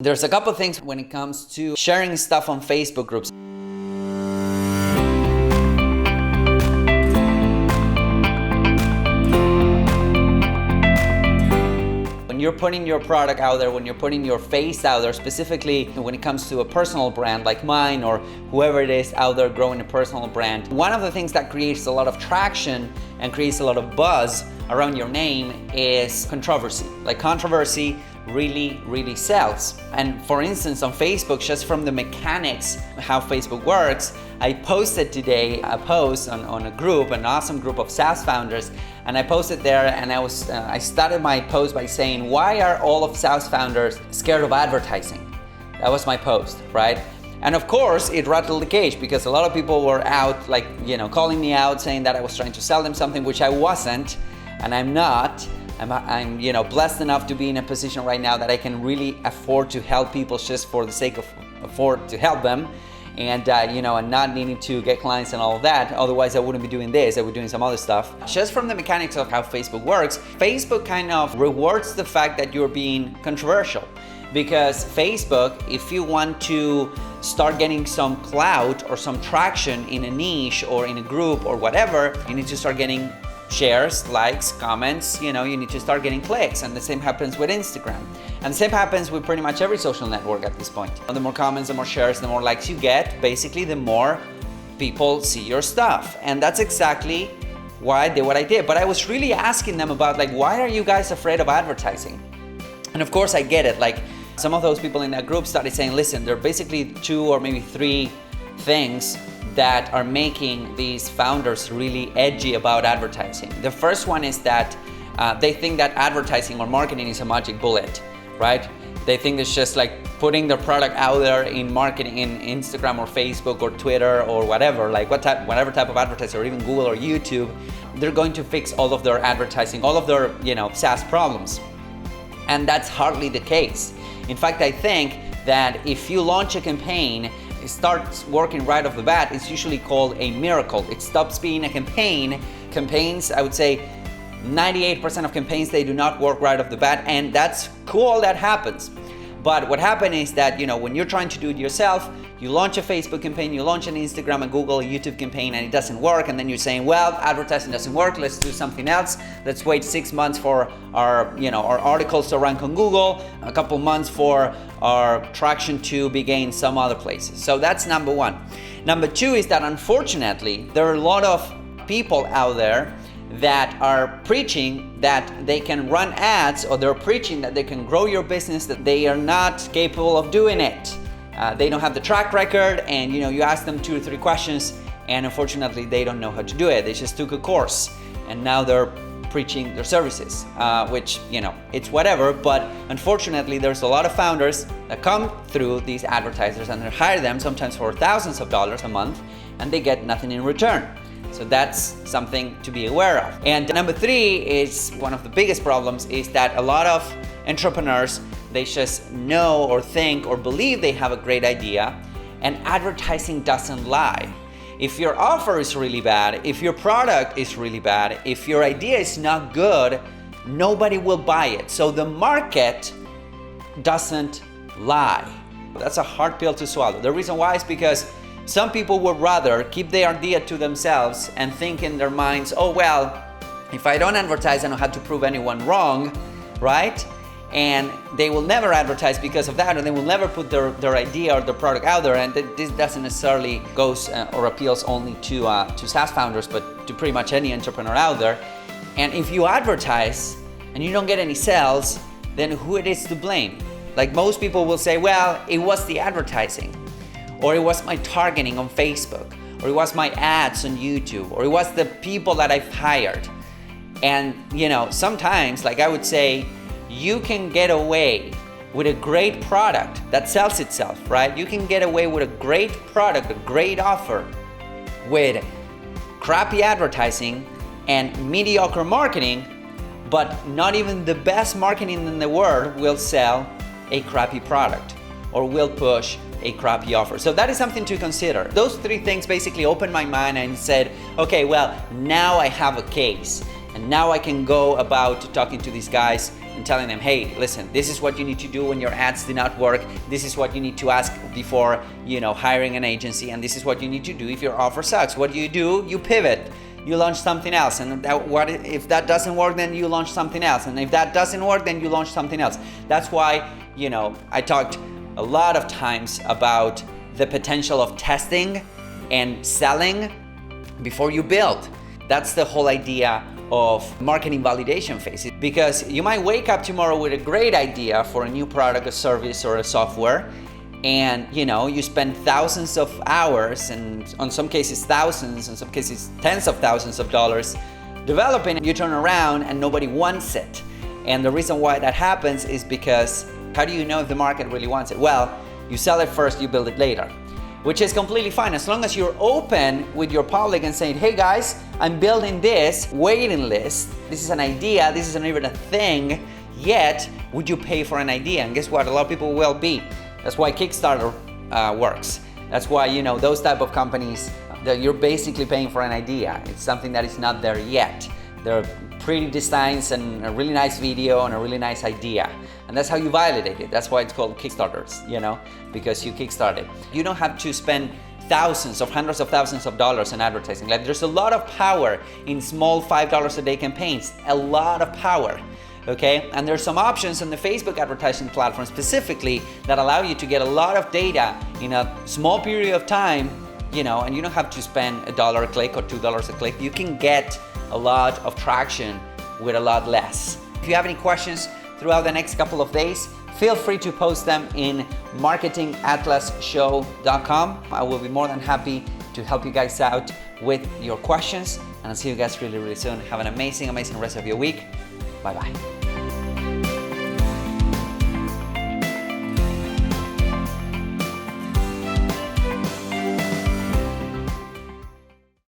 There's a couple things when it comes to sharing stuff on Facebook groups. When you're putting your product out there, when you're putting your face out there, specifically when it comes to a personal brand like mine or whoever it is out there growing a personal brand, one of the things that creates a lot of traction and creates a lot of buzz around your name is controversy. Like controversy really sells. And for instance, on Facebook, just from the mechanics, how Facebook works, I posted today a post on a group, an awesome group of SaaS founders, and I posted there and I started my post by saying, why are all of SaaS founders scared of advertising? That was my post, right? And of course, it rattled the cage because a lot of people were out, like, calling me out, saying that I was trying to sell them something, which I wasn't, and I'm not. I'm blessed enough to be in a position right now that I can really afford to help people just for the sake of afford to help them, and and not needing to get clients and all of that. Otherwise, I wouldn't be doing this. I would be doing some other stuff. Just from the mechanics of how Facebook works, Facebook kind of rewards the fact that you're being controversial. Because Facebook, if you want to start getting some clout or some traction in a niche or in a group or whatever, you need to start getting shares, likes, comments, you need to start getting clicks. And the same happens with Instagram. And the same happens with pretty much every social network at this point. The more comments, the more shares, the more likes you get, basically the more people see your stuff. And that's exactly why I did what I did. But I was really asking them about, why are you guys afraid of advertising? And of course I get it. Some of those people in that group started saying, listen, there are basically 2 or maybe 3 things that are making these founders really edgy about advertising. The first one is that they think that advertising or marketing is a magic bullet, right? They think it's just like putting their product out there in marketing in Instagram or Facebook or Twitter or whatever, whatever type of advertiser, or even Google or YouTube, they're going to fix all of their advertising, all of their SaaS problems. And that's hardly the case. In fact, I think that if you launch a campaign, it starts working right off the bat, it's usually called a miracle. It stops being a campaign. Campaigns, I would say 98% of campaigns, they do not work right off the bat, and that's cool, that happens. But what happened is that, when you're trying to do it yourself, you launch a Facebook campaign, you launch an Instagram, a Google, a YouTube campaign, and it doesn't work, and then you're saying, well, advertising doesn't work, let's do something else. Let's wait 6 months for our articles to rank on Google, a couple months for our traction to be gained some other places. So that's number one. Number two is that unfortunately, there are a lot of people out there that are preaching that they can run ads, or they're preaching that they can grow your business, that they are not capable of doing it. They don't have the track record, and you ask them 2 or 3 questions, and unfortunately they don't know how to do it. They just took a course and now they're preaching their services, which it's whatever, but unfortunately there's a lot of founders that come through these advertisers and they hire them sometimes for thousands of dollars a month, and they get nothing in return. So that's something to be aware of. And number 3 is one of the biggest problems, is that a lot of entrepreneurs, they just know or think or believe they have a great idea, and advertising doesn't lie. If your offer is really bad, if your product is really bad, if your idea is not good, nobody will buy it. So the market doesn't lie. That's a hard pill to swallow. The reason why is because some people would rather keep their idea to themselves and think in their minds, oh well, if I don't advertise, I don't have to prove anyone wrong, right? And they will never advertise because of that, or they will never put their idea or their product out there. And this doesn't necessarily goes or appeals only to SaaS founders, but to pretty much any entrepreneur out there. And if you advertise and you don't get any sales, then who it is to blame? Like most people will say, well, it was the advertising, or it was my targeting on Facebook, or it was my ads on YouTube, or it was the people that I've hired. And sometimes, like I would say, you can get away with a great product that sells itself, right? You can get away with a great product, a great offer, with crappy advertising and mediocre marketing, but not even the best marketing in the world will sell a crappy product or will push a crappy offer. So that is something to consider. Those 3 things basically opened my mind and said, okay, well, now I have a case. And now I can go about talking to these guys and telling them, hey, listen, this is what you need to do when your ads do not work. This is what you need to ask before, hiring an agency, and this is what you need to do if your offer sucks. What do? You pivot. You launch something else, and if that doesn't work, then you launch something else, and if that doesn't work, then you launch something else. That's why, I talked a lot of times about the potential of testing and selling before you build. That's the whole idea of marketing validation phase, because you might wake up tomorrow with a great idea for a new product, a service, or a software, and you spend thousands of hours, and in some cases thousands, in some cases tens of thousands of dollars developing, and you turn around and nobody wants it. And the reason why that happens is because how do you know if the market really wants it? Well, you sell it first, you build it later, which is completely fine as long as you're open with your public and saying, hey guys, I'm building this waiting list. This is an idea, this isn't even a thing yet. Would you pay for an idea? And guess what? A lot of people will be. That's why Kickstarter works. That's why, those type of companies, that you're basically paying for an idea. It's something that is not there yet. There are pretty designs and a really nice video and a really nice idea. And that's how you validate it. That's why it's called Kickstarters, because you kickstart it. You don't have to spend thousands of hundreds of thousands of dollars in advertising. Like, there's a lot of power in small $5 a day campaigns, a lot of power. Okay, and there's some options on the Facebook advertising platform specifically that allow you to get a lot of data in a small period of time, and you don't have to spend $1 a click or $2 a click. You can get a lot of traction with a lot less. If you have any questions throughout the next couple of days, feel free to post them in marketingatlasshow.com. I will be more than happy to help you guys out with your questions, and I'll see you guys really, really soon. Have an amazing, amazing rest of your week. Bye-bye.